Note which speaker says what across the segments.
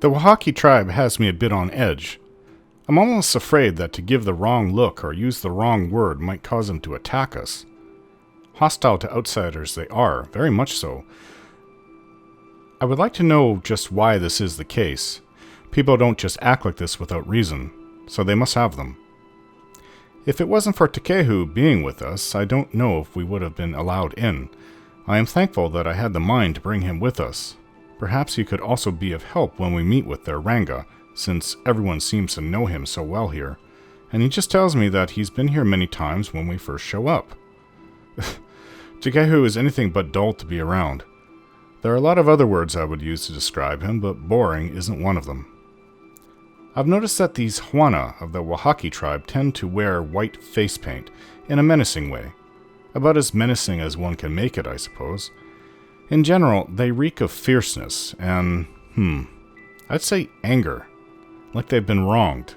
Speaker 1: The Wahaki tribe has me a bit on edge. I'm almost afraid that to give the wrong look or use the wrong word might cause them to attack us. Hostile to outsiders they are, very much so. I would like to know just why this is the case. People don't just act like this without reason, so they must have them. If it wasn't for Tekēhu being with us, I don't know if we would have been allowed in. I am thankful that I had the mind to bring him with us. Perhaps he could also be of help when we meet with their Ranga, since everyone seems to know him so well here, and he just tells me that he's been here many times when we first show up. Tekēhu is anything but dull to be around. There are a lot of other words I would use to describe him, but boring isn't one of them. I've noticed that these Hwana of the Wahaki tribe tend to wear white face paint in a menacing way. About as menacing as one can make it, I suppose. In general, they reek of fierceness and, I'd say anger. Like they've been wronged.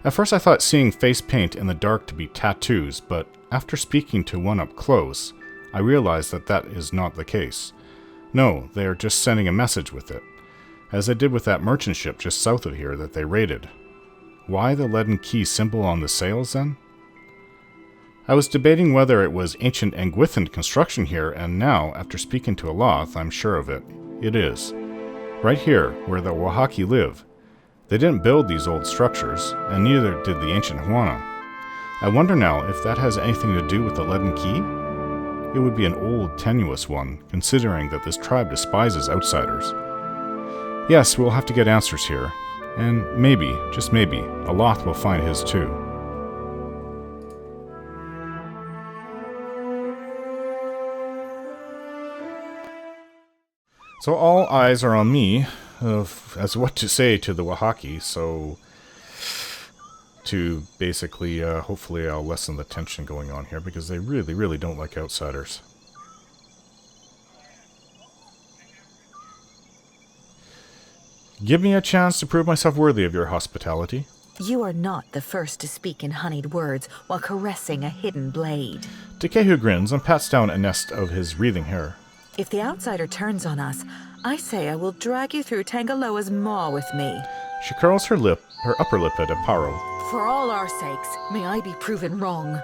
Speaker 1: At first I thought seeing face paint in the dark to be tattoos, but after speaking to one up close, I realized that that is not the case. No, they are just sending a message with it, as they did with that merchant ship just south of here that they raided. Why the leaden key symbol on the sails, then? I was debating whether it was ancient Angwithan construction here, and now, after speaking to Aloth, I'm sure of it. It is. Right here, where the Wahaki live. They didn't build these old structures, and neither did the ancient Hwana. I wonder now if that has anything to do with the leaden key? It would be an old, tenuous one, considering that this tribe despises outsiders. Yes, we'll have to get answers here, and maybe, just maybe, Aloth will find his too. So all eyes are on me as what to say to the Wahaki, so to basically, hopefully I'll lessen the tension going on here, because they really, really don't like outsiders. Give me a chance to prove myself worthy of your hospitality.
Speaker 2: You are not the first to speak in honeyed words while caressing a hidden blade.
Speaker 1: Tekēhu grins and pats down a nest of his wreathing hair.
Speaker 2: If the outsider turns on us, I say I will drag you through Tangaloa's maw with me.
Speaker 1: She curls her upper lip at Aparo.
Speaker 2: For all our sakes, may I be proven wrong.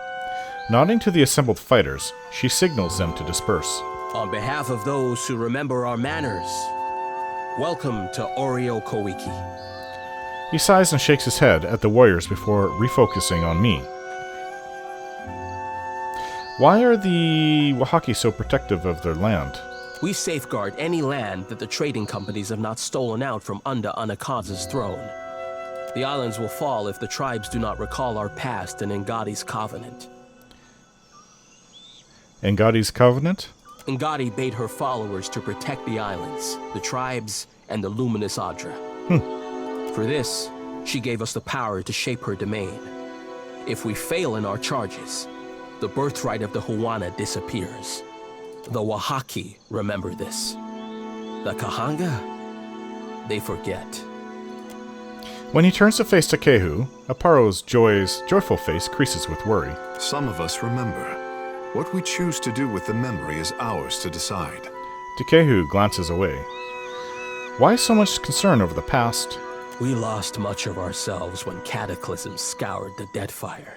Speaker 1: Nodding to the assembled fighters, she signals them to disperse.
Speaker 3: On behalf of those who remember our manners, welcome to Koīki.
Speaker 1: He sighs and shakes his head at the warriors before refocusing on me. Why are the Wahaki so protective of their land?
Speaker 3: We safeguard any land that the trading companies have not stolen out from under Anakaza's throne. The islands will fall if the tribes do not recall our past and Ngati's covenant.
Speaker 1: Ngati's covenant?
Speaker 3: Ngati bade her followers to protect the islands, the tribes, and the luminous Adra. For this, she gave us the power to shape her domain. If we fail in our charges, the birthright of the Hwana disappears. The Wahaki remember this. The Kahanga, they forget.
Speaker 1: When he turns to face Tekēhu, Aparo's joyful face creases with worry.
Speaker 4: Some of us remember. What we choose to do with the memory is ours to decide.
Speaker 1: Tekēhu glances away. Why so much concern over the past?
Speaker 3: We lost much of ourselves when cataclysm scoured the Deadfire.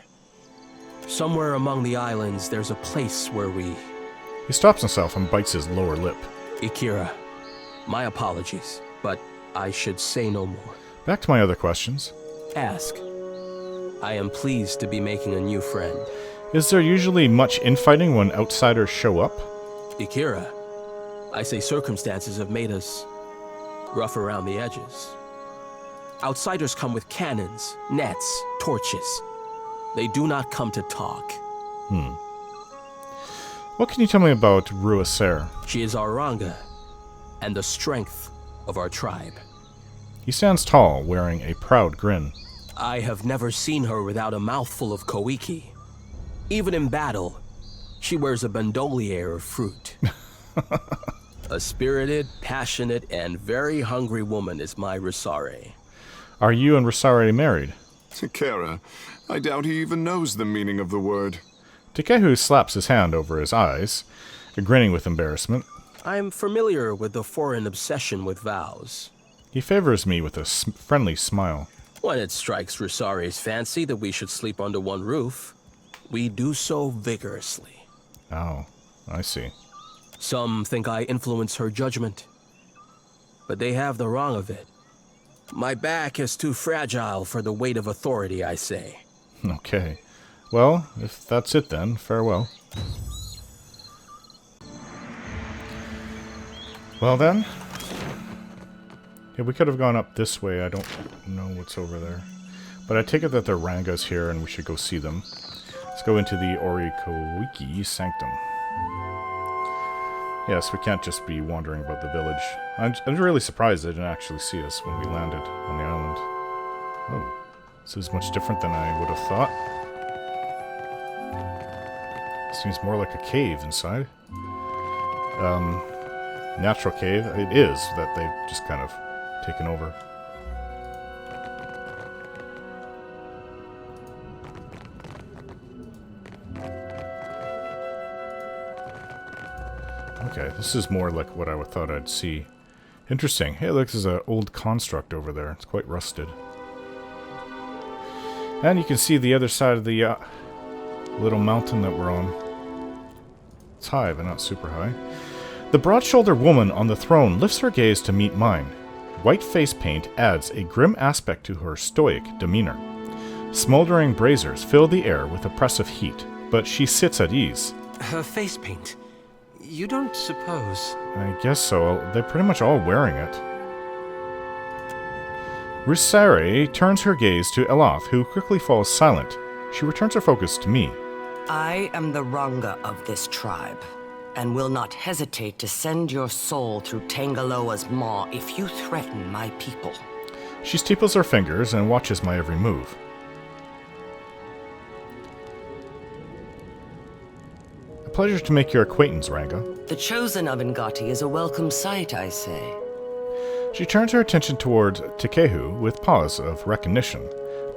Speaker 3: Somewhere among the islands, there's a place where we...
Speaker 1: He stops himself and bites his lower lip.
Speaker 3: Ikira, my apologies, but I should say no more.
Speaker 1: Back to my other questions.
Speaker 3: Ask. I am pleased to be making a new friend.
Speaker 1: Is there usually much infighting when outsiders show up?
Speaker 3: Ikira, I say circumstances have made us rough around the edges. Outsiders come with cannons, nets, torches. They do not come to talk.
Speaker 1: What can you tell me about Ruāsare?
Speaker 3: She is our Ranga, and the strength of our tribe.
Speaker 1: He stands tall, wearing a proud grin.
Speaker 3: I have never seen her without a mouthful of Koīki. Even in battle, she wears a bandolier of fruit. A spirited, passionate, and very hungry woman is my Ruāsare.
Speaker 1: Are you and Ruāsare married?
Speaker 4: Tekēra, I doubt he even knows the meaning of the word.
Speaker 1: Tekēhu slaps his hand over his eyes, grinning with embarrassment.
Speaker 3: I am familiar with the foreign obsession with vows.
Speaker 1: He favors me with a friendly smile.
Speaker 3: When it strikes Ruāsare's fancy that we should sleep under one roof, we do so vigorously.
Speaker 1: Oh, I see.
Speaker 3: Some think I influence her judgment, but they have the wrong of it. My back is too fragile for the weight of authority, I say.
Speaker 1: Okay. Well, if that's it then, farewell. Well then. Yeah, we could have gone up this way. I don't know what's over there. But I take it that the Ranga's here and we should go see them. Let's go into the Koīki Sanctum. Yes, we can't just be wandering about the village. I'm really surprised they didn't actually see us when we landed on the island. Oh, this is much different than I would have thought. Seems more like a cave inside. Natural cave. It is, that they've just kind of taken over. Okay, this is more like what I thought I'd see. Interesting. Hey, look, there's an old construct over there. It's quite rusted. And you can see the other side of the little mountain that we're on. It's high, but not super high. The broad-shouldered woman on the throne lifts her gaze to meet mine. White face paint adds a grim aspect to her stoic demeanor. Smoldering braziers fill the air with oppressive heat, but she sits at ease.
Speaker 5: Her face paint? You don't suppose...
Speaker 1: I guess so. They're pretty much all wearing it. Ruāsare turns her gaze to Eloth, who quickly falls silent. She returns her focus to me.
Speaker 6: I am the Ranga of this tribe, and will not hesitate to send your soul through Tangaloa's maw if you threaten my people.
Speaker 1: She steeples her fingers and watches my every move. A pleasure to make your acquaintance, Ranga.
Speaker 6: The chosen of Ngati is a welcome sight, I say.
Speaker 1: She turns her attention toward Tekēhu with pause of recognition.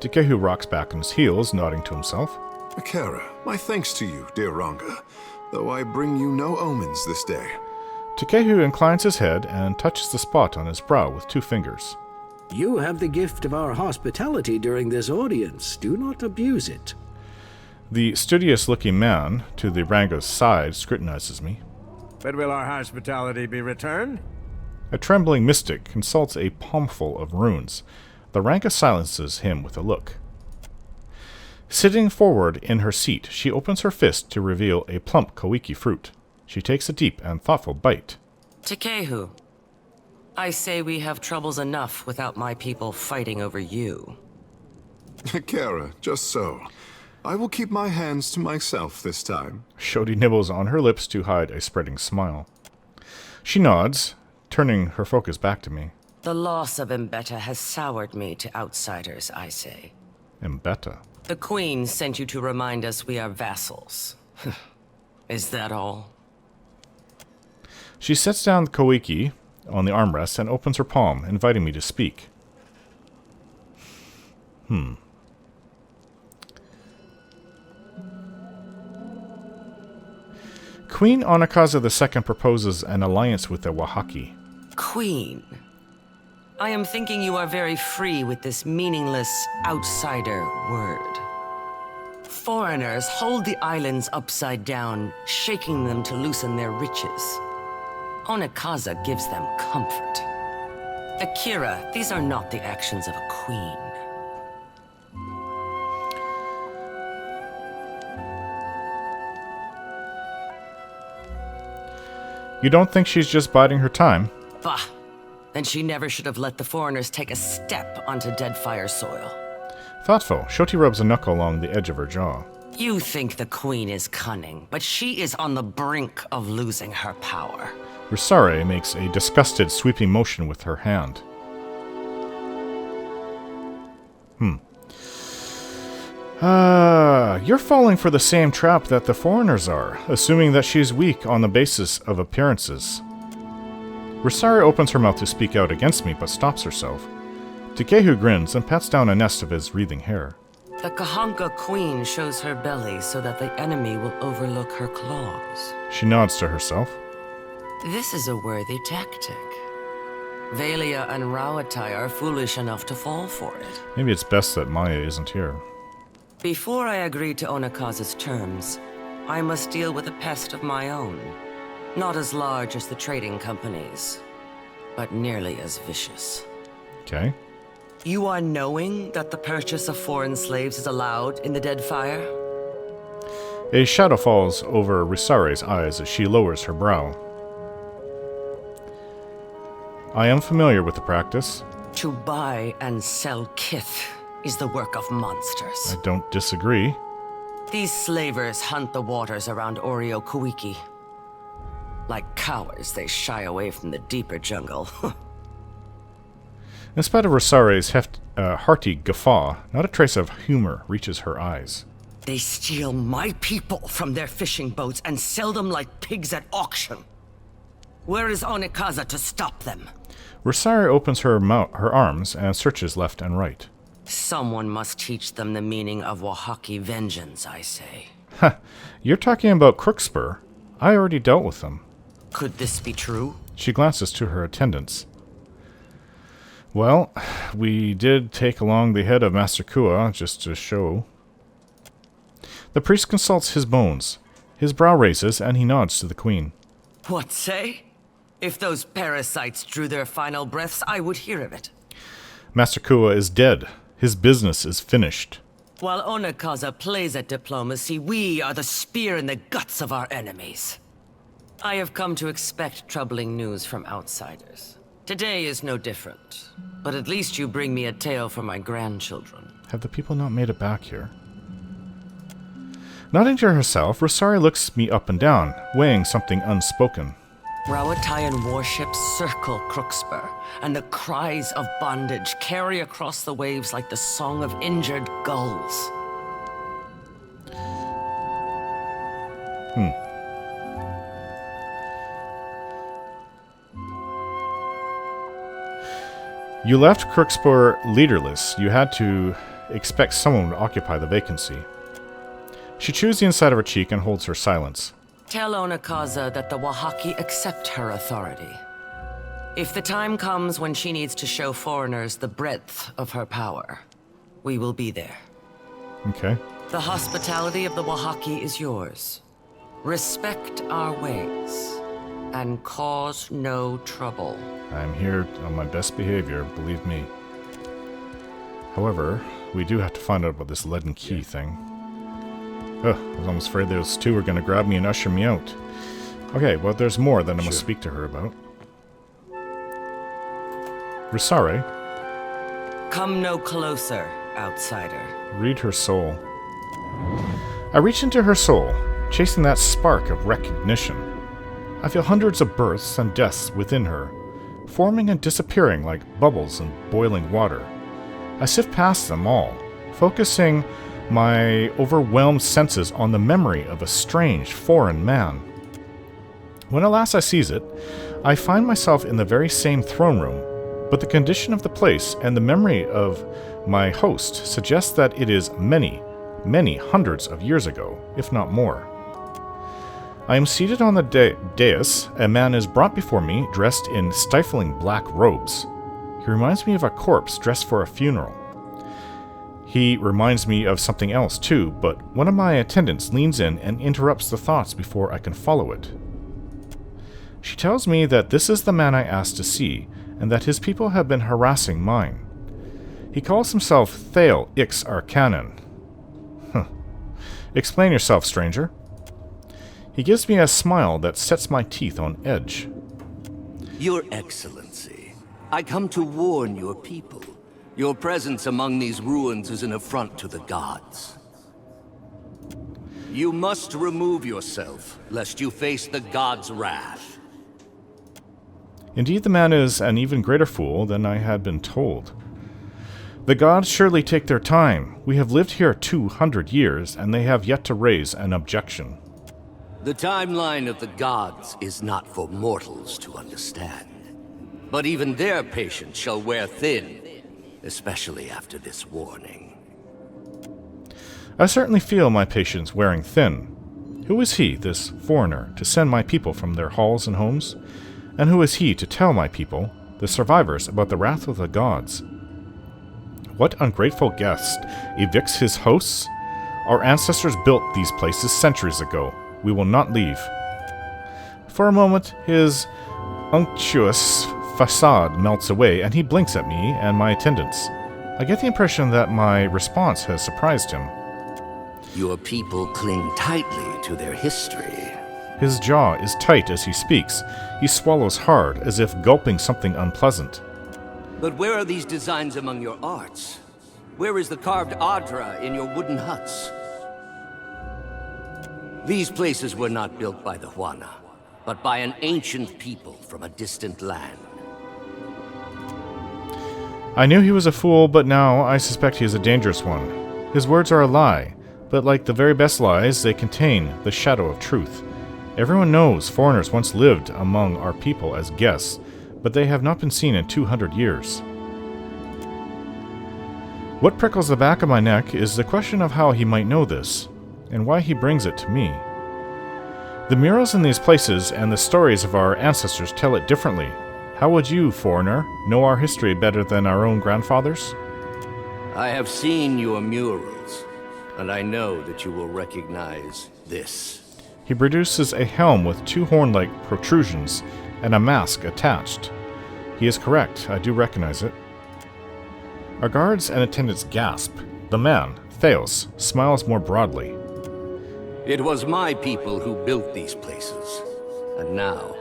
Speaker 1: Tekēhu rocks back on his heels, nodding to himself.
Speaker 4: Akara, my thanks to you, dear Ranga, though I bring you no omens this day.
Speaker 1: Tekēhu inclines his head and touches the spot on his brow with 2 fingers.
Speaker 7: You have the gift of our hospitality during this audience. Do not abuse it.
Speaker 1: The studious-looking man to the Ranga's side scrutinizes me.
Speaker 8: But will our hospitality be returned?
Speaker 1: A trembling mystic consults a palmful of runes. The Ranga silences him with a look. Sitting forward in her seat, she opens her fist to reveal a plump Koīki fruit. She takes a deep and thoughtful bite.
Speaker 6: Tekēhu, I say we have troubles enough without my people fighting over you.
Speaker 4: Akara, just so. I will keep my hands to myself this time.
Speaker 1: Shodi nibbles on her lips to hide a spreading smile. She nods, turning her focus back to me.
Speaker 6: The loss of Mbeta has soured me to outsiders, I say.
Speaker 1: Mbeta.
Speaker 6: The Queen sent you to remind us we are vassals. Is that all?
Speaker 1: She sets down the Koīki on the armrest and opens her palm, inviting me to speak. Queen Neketaka II proposes an alliance with the Wahaki.
Speaker 6: Queen. I am thinking you are very free with this meaningless outsider word. Foreigners hold the islands upside down, shaking them to loosen their riches. Neketaka gives them comfort. Akira, these are not the actions of a queen.
Speaker 1: You don't think she's just biding her time?
Speaker 6: Bah! Then she never should have let the foreigners take a step onto Deadfire soil.
Speaker 1: Thoughtful, Shoti rubs a knuckle along the edge of her jaw.
Speaker 6: You think the Queen is cunning, but she is on the brink of losing her power.
Speaker 1: Ruāsare makes a disgusted, sweeping motion with her hand. You're falling for the same trap that the foreigners are, assuming that she's weak on the basis of appearances. Ruāsare opens her mouth to speak out against me, but stops herself. Tekēhu grins and pats down a nest of his wreathing hair.
Speaker 6: The Kahanka Queen shows her belly so that the enemy will overlook her claws.
Speaker 1: She nods to herself.
Speaker 6: This is a worthy tactic. Valia and Rauatai are foolish enough to fall for it.
Speaker 1: Maybe it's best that Maya isn't here.
Speaker 6: Before I agree to Onakaza's terms, I must deal with a pest of my own. Not as large as the trading companies, but nearly as vicious.
Speaker 1: Okay.
Speaker 6: You are knowing that the purchase of foreign slaves is allowed in the Deadfire?
Speaker 1: A shadow falls over Ruāsare's eyes as she lowers her brow. I am familiar with the practice.
Speaker 6: To buy and sell kith is the work of monsters.
Speaker 1: I don't disagree.
Speaker 6: These slavers hunt the waters around Oreo Koīki. Like cowards, they shy away from the deeper jungle.
Speaker 1: In spite of Ruāsare's hearty guffaw, not a trace of humor reaches her eyes.
Speaker 6: They steal my people from their fishing boats and sell them like pigs at auction. Where is Onakaza to stop them?
Speaker 1: Ruāsare opens her arms and searches left and right.
Speaker 6: Someone must teach them the meaning of Wahaki vengeance, I say.
Speaker 1: Ha! You're talking about Crookspur. I already dealt with them.
Speaker 6: Could this be true?
Speaker 1: She glances to her attendants. Well, we did take along the head of Master Kua, just to show. The priest consults his bones. His brow raises, and he nods to the queen.
Speaker 6: What say? If those parasites drew their final breaths, I would hear of it.
Speaker 1: Master Kua is dead. His business is finished.
Speaker 6: While Onakaza plays at diplomacy, we are the spear in the guts of our enemies. I have come to expect troubling news from outsiders. Today is no different, but at least you bring me a tale for my grandchildren.
Speaker 1: Have the people not made it back here? Nodding to herself, Ruāsare looks me up and down, weighing something unspoken.
Speaker 6: Rauataian warships circle Crookspur, and the cries of bondage carry across the waves like the song of injured gulls. You left Crookspur leaderless. You had to expect someone to occupy the vacancy. She chews the inside of her cheek and holds her silence. Tell Onakaza that the Wahaki accept her authority. If the time comes when she needs to show foreigners the breadth of her power, we will be there.
Speaker 1: Okay.
Speaker 6: The hospitality of the Wahaki is yours. Respect our ways, and cause no trouble.
Speaker 1: I'm here on my best behavior, believe me. However, we do have to find out about this leaden key thing. Ugh, I was almost afraid those two were going to grab me and usher me out. Okay, well, there's more that I must speak to her about. Ruāsare.
Speaker 6: Come no closer, outsider.
Speaker 1: Read her soul. I reach into her soul, chasing that spark of recognition. I feel hundreds of births and deaths within her, forming and disappearing like bubbles in boiling water. I sift past them all, focusing my overwhelmed senses on the memory of a strange, foreign man. When at last I seize it, I find myself in the very same throne room, but the condition of the place and the memory of my host suggests that it is many, many hundreds of years ago, if not more. I am seated on the dais. A man is brought before me, dressed in stifling black robes. He reminds me of a corpse dressed for a funeral. He reminds me of something else too, but one of my attendants leans in and interrupts the thoughts before I can follow it. She tells me that this is the man I asked to see, and that his people have been harassing mine. He calls himself Thaos Ix Arcanon. Explain yourself, stranger. He gives me a smile that sets my teeth on edge.
Speaker 9: Your Excellency, I come to warn your people. Your presence among these ruins is an affront to the gods. You must remove yourself, lest you face the gods' wrath.
Speaker 1: Indeed, the man is an even greater fool than I had been told. The gods surely take their time. We have lived here 200 years, and they have yet to raise an objection.
Speaker 9: The timeline of the gods is not for mortals to understand. But even their patience shall wear thin, especially after this warning.
Speaker 1: I certainly feel my patience wearing thin. Who is he, this foreigner, to send my people from their halls and homes? And who is he to tell my people the survivors, about the wrath of the gods. What ungrateful guest evicts his hosts? Our ancestors built these places centuries ago. We will not leave. For a moment, his unctuous facade melts away, and he blinks at me and my attendants. I get the impression that my response has surprised him.
Speaker 9: Your people cling tightly to their history.
Speaker 1: His jaw is tight as he speaks. He swallows hard, as if gulping something unpleasant.
Speaker 9: But where are these designs among your arts? Where is the carved Adra in your wooden huts? These places were not built by the Huana, but by an ancient people from a distant land.
Speaker 1: I knew he was a fool, but now I suspect he is a dangerous one. His words are a lie, but like the very best lies, they contain the shadow of truth. Everyone knows foreigners once lived among our people as guests, but they have not been seen in 200 years. What prickles the back of my neck is the question of how he might know this, and why he brings it to me. The murals in these places and the stories of our ancestors tell it differently. How would you, foreigner, know our history better than our own grandfathers?
Speaker 9: I have seen your murals, and I know that you will recognize this.
Speaker 1: He produces a helm with two horn-like protrusions and a mask attached. He is correct, I do recognize it. Our guards and attendants gasp. The man, Thaos, smiles more broadly.
Speaker 9: It was my people who built these places, and now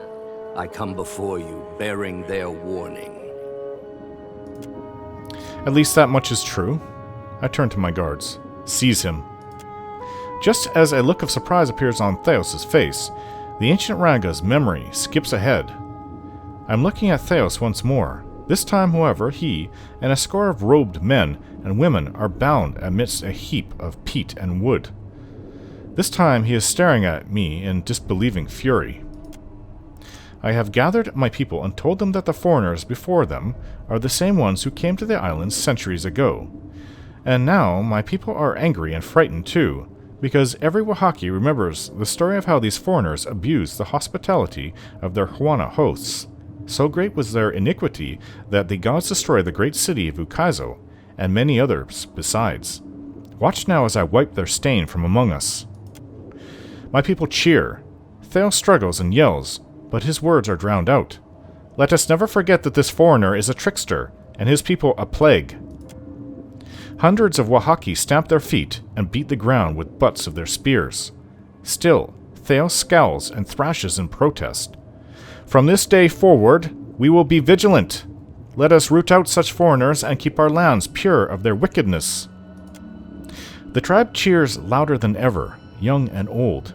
Speaker 9: I come before you bearing their warning.
Speaker 1: At least that much is true. I turn to my guards. Seize him. Just as a look of surprise appears on Thaos' face, the ancient Ranga's memory skips ahead. I'm looking at Thaos once more. This time, however, he and a score of robed men and women are bound amidst a heap of peat and wood. This time he is staring at me in disbelieving fury. I have gathered my people and told them that the foreigners before them are the same ones who came to the islands centuries ago. And now my people are angry and frightened too, because every Wahaki remembers the story of how these foreigners abused the hospitality of their Huana hosts. So great was their iniquity that the gods destroyed the great city of Ukaizo, and many others besides. Watch now as I wipe their stain from among us. My people cheer. Thaos struggles and yells, but his words are drowned out. Let us never forget that this foreigner is a trickster, and his people a plague. Hundreds of Wahaki stamp their feet and beat the ground with butts of their spears. Still, Thaos scowls and thrashes in protest. From this day forward, we will be vigilant. Let us root out such foreigners and keep our lands pure of their wickedness. The tribe cheers louder than ever, young and old.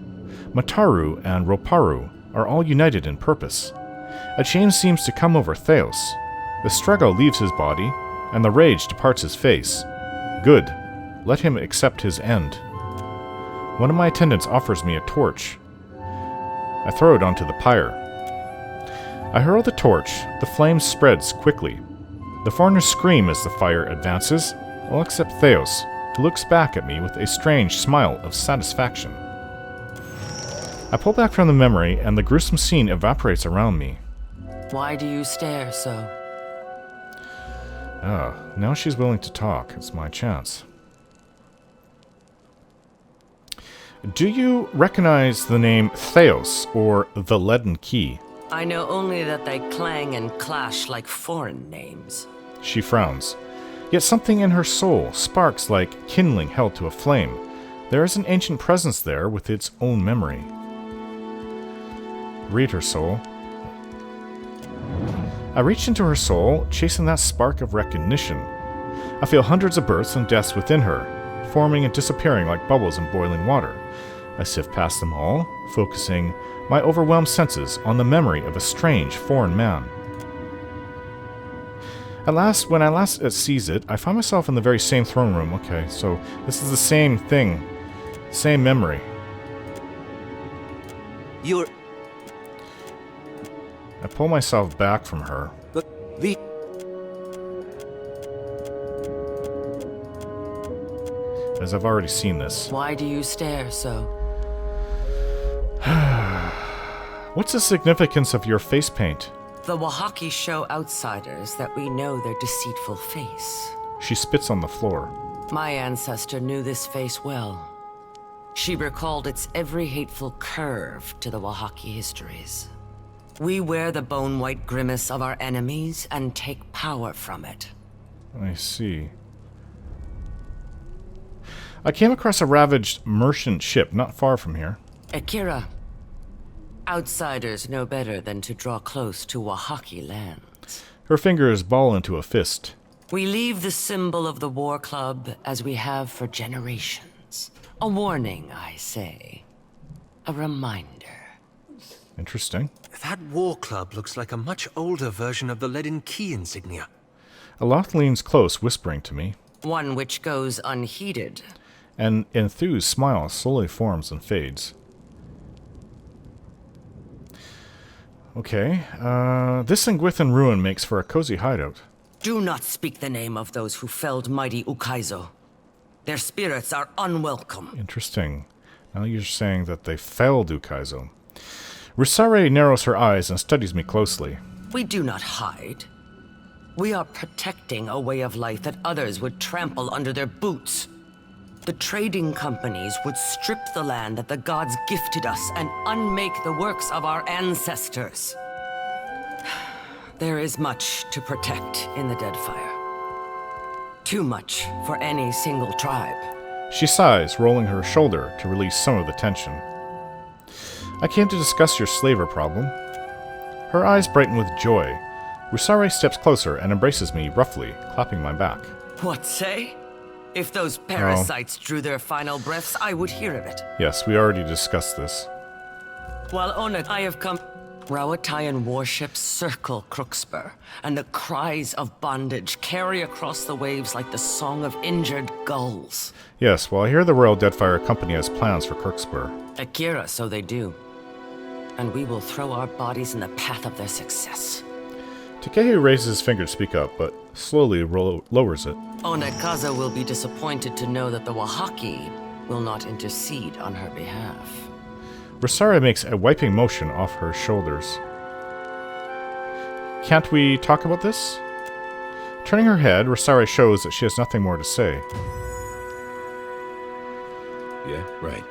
Speaker 1: Mataru and Roparu are all united in purpose. A change seems to come over Thaos. The struggle leaves his body, and the rage departs his face. Good. Let him accept his end. One of my attendants offers me a torch. I throw it onto the pyre. I hurl the torch. The flame spreads quickly. The foreigners scream as the fire advances, all except Thaos, who looks back at me with a strange smile of satisfaction. I pull back from the memory, and the gruesome scene evaporates around me.
Speaker 6: Why do you stare so?
Speaker 1: Now she's willing to talk. It's my chance. Do you recognize the name Thaos, or the Leaden Key?
Speaker 6: I know only that they clang and clash like foreign names.
Speaker 1: She frowns. Yet something in her soul sparks like kindling held to a flame. There is an ancient presence there with its own memory. Read her soul. I reach into her soul, chasing that spark of recognition. I feel hundreds of births and deaths within her, forming and disappearing like bubbles in boiling water. I sift past them all, focusing my overwhelmed senses on the memory of a strange foreign man. At last, when I last seize it, I find myself in the very same throne room. Okay, so this is the same thing. Same memory.
Speaker 9: You're...
Speaker 1: I pull myself back from her.
Speaker 9: The...
Speaker 1: As I've already seen this.
Speaker 6: Why do you stare so?
Speaker 1: What's the significance of your face paint?
Speaker 6: The Wahaki show outsiders that we know their deceitful face.
Speaker 1: She spits on the floor.
Speaker 6: My ancestor knew this face well. She recalled its every hateful curve to the Wahaki histories. We wear the bone-white grimace of our enemies and take power from it.
Speaker 1: I see. I came across a ravaged merchant ship not far from here.
Speaker 6: Akira, outsiders know better than to draw close to Wahaki lands.
Speaker 1: Her fingers ball into a fist.
Speaker 6: We leave the symbol of the war club as we have for generations. A warning, I say. A reminder.
Speaker 1: Interesting.
Speaker 5: That war club looks like a much older version of the leaden key insignia.
Speaker 1: Aloth leans close, whispering to me.
Speaker 6: One which goes unheeded.
Speaker 1: An enthused smile slowly forms and fades. Okay, this Ingwithan ruin makes for a cozy hideout.
Speaker 6: Do not speak the name of those who felled mighty Ukaizo. Their spirits are unwelcome.
Speaker 1: Interesting. Now you're saying that they felled Ukaizo. Ruāsare narrows her eyes and studies me closely.
Speaker 6: We do not hide. We are protecting a way of life that others would trample under their boots. The trading companies would strip the land that the gods gifted us and unmake the works of our ancestors. There is much to protect in the Deadfire. Too much for any single tribe.
Speaker 1: She sighs, rolling her shoulder to release some of the tension. I came to discuss your slaver problem. Her eyes brighten with joy. Ruāsare steps closer and embraces me roughly, clapping my back.
Speaker 6: What say? If those parasites drew their final breaths, I would hear of it.
Speaker 1: Yes, we already discussed this.
Speaker 6: While on it, I have come... Rauatayan warships circle Crookspur, and the cries of bondage carry across the waves like the song of injured gulls.
Speaker 1: Yes, well, I hear the Royal Deadfire Company has plans for Crookspur.
Speaker 6: Akira, so they do. And we will throw our bodies in the path of their success.
Speaker 1: Tekēhu raises his finger to speak up, but slowly lowers it.
Speaker 6: Onekaza will be disappointed to know that the Wahaki will not intercede on her behalf.
Speaker 1: Ruāsare makes a wiping motion off her shoulders. Can't we talk about this? Turning her head, Ruāsare shows that she has nothing more to say.
Speaker 10: Yeah, right.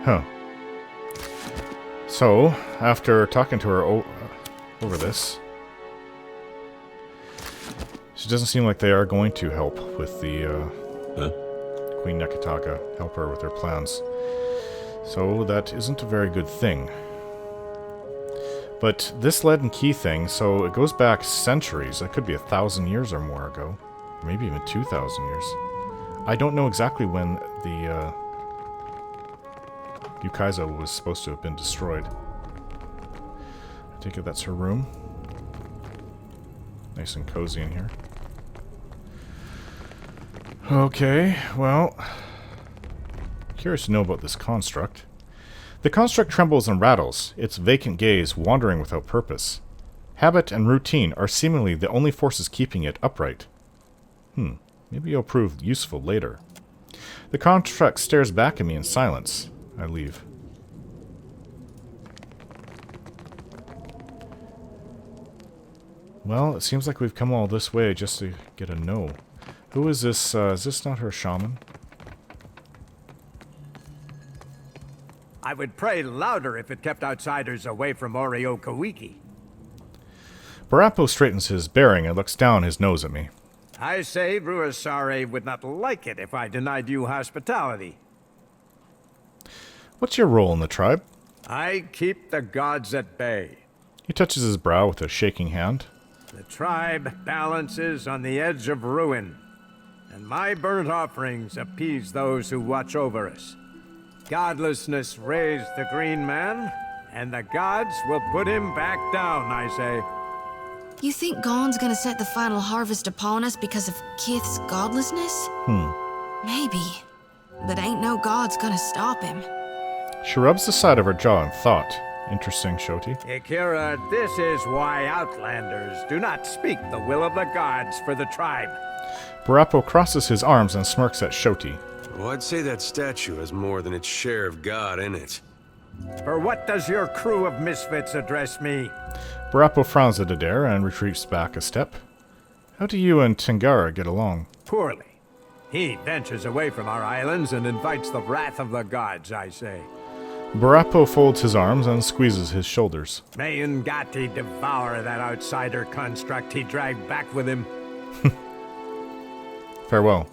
Speaker 1: Huh. So, after talking to her over this, it doesn't seem like they are going to help with the Queen Neketaka, help her with her plans. So that isn't a very good thing. But this leaden key thing, so it goes back centuries. It could be 1,000 years or more ago. Maybe even 2,000 years. I don't know exactly when the Ukaizo was supposed to have been destroyed. I take it that's her room. Nice and cozy in here. Okay, well, curious to know about this construct. The construct trembles and rattles, its vacant gaze wandering without purpose. Habit and routine are seemingly the only forces keeping it upright. Maybe it'll prove useful later. The construct stares back at me in silence. I leave. Well, it seems like we've come all this way just to get a no. Who is this? Is this not her shaman?
Speaker 8: I would pray louder if it kept outsiders away from Oreo Koīki.
Speaker 1: Barapo straightens his bearing and looks down his nose at me.
Speaker 8: I say Ruāsare would not like it if I denied you hospitality.
Speaker 1: What's your role in the tribe?
Speaker 8: I keep the gods at bay.
Speaker 1: He touches his brow with a shaking hand.
Speaker 8: The tribe balances on the edge of ruin, and my burnt offerings appease those who watch over us. Godlessness raised the green man, and the gods will put him back down, I say.
Speaker 11: You think Gon's gonna set the final harvest upon us because of Kith's godlessness? Maybe. But ain't no god's gonna stop him.
Speaker 1: She rubs the side of her jaw in thought. Interesting, Shoti.
Speaker 8: Akira, this is why Outlanders do not speak the will of the gods for the tribe.
Speaker 1: Barapo crosses his arms and smirks at Shoti.
Speaker 12: Oh, I'd say that statue has more than its share of God in it.
Speaker 8: For what does your crew of misfits address me?
Speaker 1: Barapo frowns at Adair and retreats back a step. How do you and Tingara get along?
Speaker 8: Poorly. He ventures away from our islands and invites the wrath of the gods, I say.
Speaker 1: Barapo folds his arms and squeezes his shoulders.
Speaker 8: May Ngati devour that outsider construct he dragged back with him.
Speaker 1: Farewell.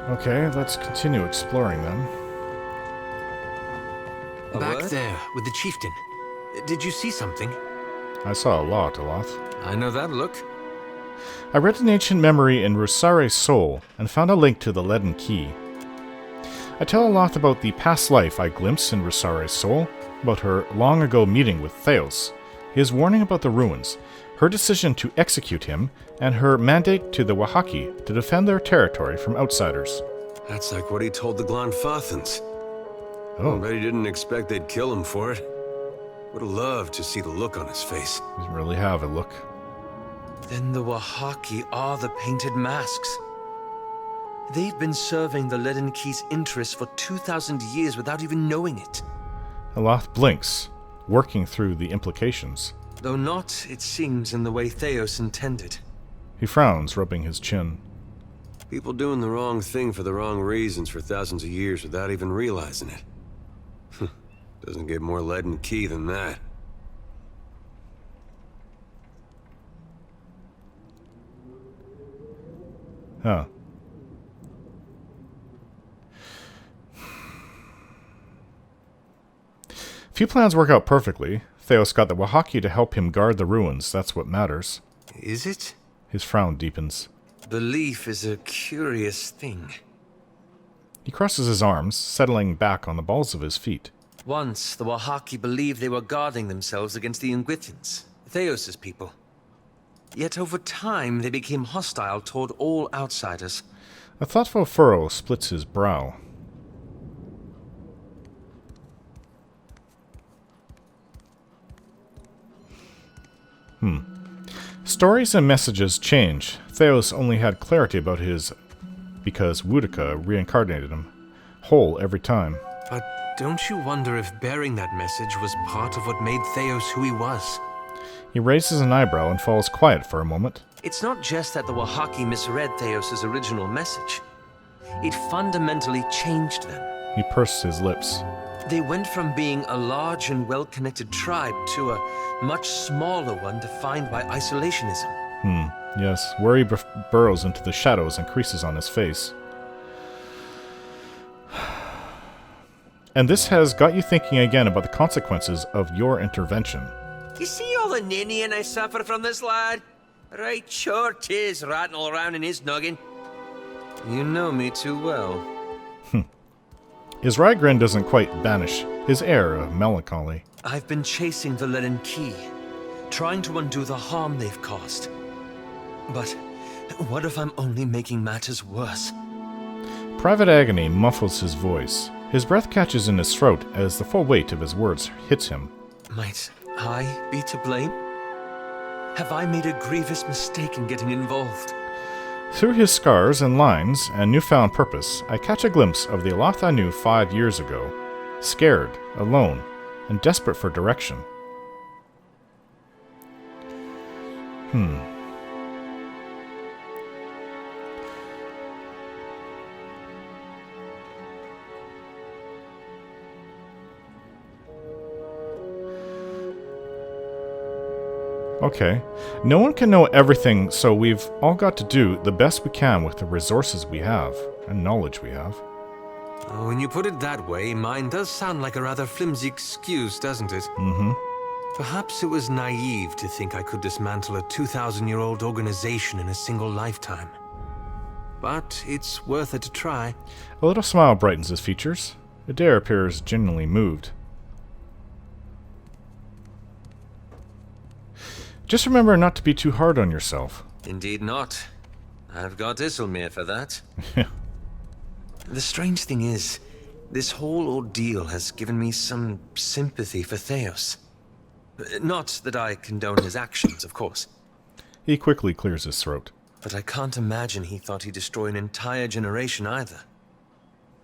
Speaker 1: Okay, let's continue exploring then.
Speaker 5: Back there, with the chieftain. Did you see something?
Speaker 1: I saw a lot,
Speaker 5: I know that look.
Speaker 1: I read an ancient memory in Ruāsare's soul and found a link to the leaden key. I tell a lot about the past life I glimpsed in Ruāsare's soul, about her long-ago meeting with Thaos, his warning about the ruins, her decision to execute him, and her mandate to the Wahaki to defend their territory from outsiders.
Speaker 12: That's like what he told the Glanfathans.
Speaker 1: Oh.
Speaker 12: I bet he didn't expect they'd kill him for it. Would have loved to see the look on his face.
Speaker 1: Doesn't really have a look.
Speaker 5: Then the Wahaki are the painted masks. They've been serving the leaden key's interests for 2,000 years without even knowing it.
Speaker 1: Aloth blinks, working through the implications.
Speaker 5: Though not, it seems, in the way Thaos intended.
Speaker 1: He frowns, rubbing his chin.
Speaker 12: People doing the wrong thing for the wrong reasons for thousands of years without even realizing it. Doesn't get more leaden key than that.
Speaker 1: Huh. Few plans work out perfectly. Thaos got the Wahaki to help him guard the ruins. That's what matters.
Speaker 5: Is it?
Speaker 1: His frown deepens.
Speaker 5: Belief is a curious thing.
Speaker 1: He crosses his arms, settling back on the balls of his feet.
Speaker 5: Once, the Wahaki believed they were guarding themselves against the Ingwithans, Thaos' people. Yet over time, they became hostile toward all outsiders.
Speaker 1: A thoughtful furrow splits his brow. Stories and messages change. Thaos only had clarity about his because Wutika reincarnated him, whole every time.
Speaker 5: But don't you wonder if bearing that message was part of what made Thaos who he was?
Speaker 1: He raises an eyebrow and falls quiet for a moment.
Speaker 5: It's not just that the Wahaki misread Thaos' original message. It fundamentally changed them.
Speaker 1: He pursed his lips.
Speaker 5: They went from being a large and well-connected tribe to a much smaller one defined by isolationism.
Speaker 1: Yes, worry burrows into the shadows and creases on his face. And this has got you thinking again about the consequences of your intervention.
Speaker 13: You see all the ninnying I suffer from this lad? Right sure 'tis ratting all around in his noggin.
Speaker 5: You know me too well.
Speaker 1: His wry grin doesn't quite banish his air of melancholy.
Speaker 5: I've been chasing the leaden key, trying to undo the harm they've caused. But what if I'm only making matters worse?
Speaker 1: Private agony muffles his voice. His breath catches in his throat as the full weight of his words hits him.
Speaker 5: Might I be to blame? Have I made a grievous mistake in getting involved?
Speaker 1: Through his scars and lines and newfound purpose, I catch a glimpse of the Aloth I knew 5 years ago, scared, alone, and desperate for direction. Okay. No one can know everything, so we've all got to do the best we can with the resources we have, and knowledge we have.
Speaker 5: When you put it that way, mine does sound like a rather flimsy excuse, doesn't it? Perhaps it was naive to think I could dismantle a 2,000-year-old organization in a single lifetime. But it's worth it to try.
Speaker 1: A little smile brightens his features. Adair appears genuinely moved. Just remember not to be too hard on yourself.
Speaker 13: Indeed not. I've got Isilmir for that.
Speaker 5: The strange thing is,
Speaker 12: This whole ordeal has given me some sympathy for Thaos. Not that I condone his actions, of course.
Speaker 1: He quickly clears his throat.
Speaker 12: But I can't imagine he thought he'd destroy an entire generation either.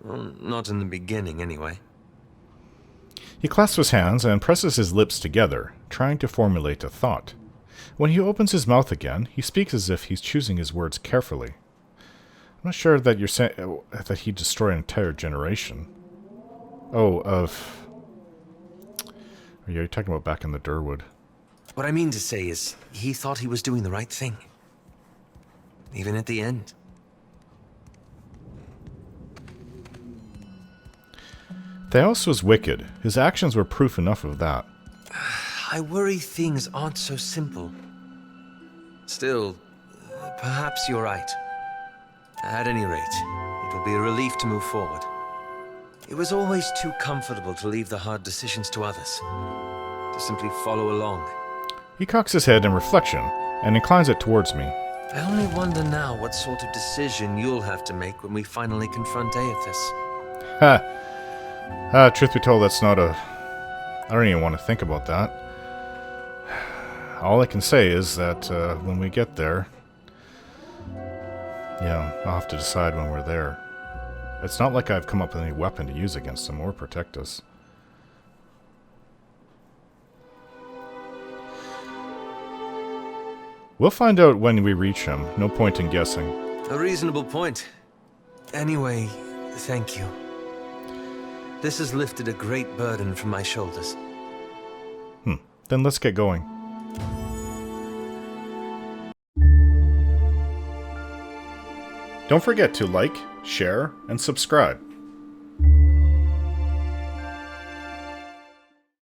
Speaker 12: Well, not in the beginning, anyway.
Speaker 1: He clasps his hands and presses his lips together, trying to formulate a thought. When he opens his mouth again, he speaks as if he's choosing his words carefully. I'm not sure that you're saying that he'd destroy an entire generation. Oh, are you talking about back in the Durwood?
Speaker 12: What I mean to say is, he thought he was doing the right thing. Even at the end.
Speaker 1: Thaos was wicked. His actions were proof enough of that.
Speaker 12: I worry things aren't so simple. Still, perhaps you're right. At any rate, it will be a relief to move forward. It was always too comfortable to leave the hard decisions to others. To simply follow along.
Speaker 1: He cocks his head in reflection and inclines it towards me.
Speaker 12: I only wonder now what sort of decision you'll have to make when we finally confront Aethys.
Speaker 1: Truth be told, that's not a... I don't even want to think about that. All I can say is that when we get there... Yeah, I'll have to decide when we're there. It's not like I've come up with any weapon to use against them or protect us. We'll find out when we reach him. No point in guessing.
Speaker 12: A reasonable point. Anyway, thank you. This has lifted a great burden from my shoulders.
Speaker 1: Then let's get going. Don't forget to like, share, and subscribe.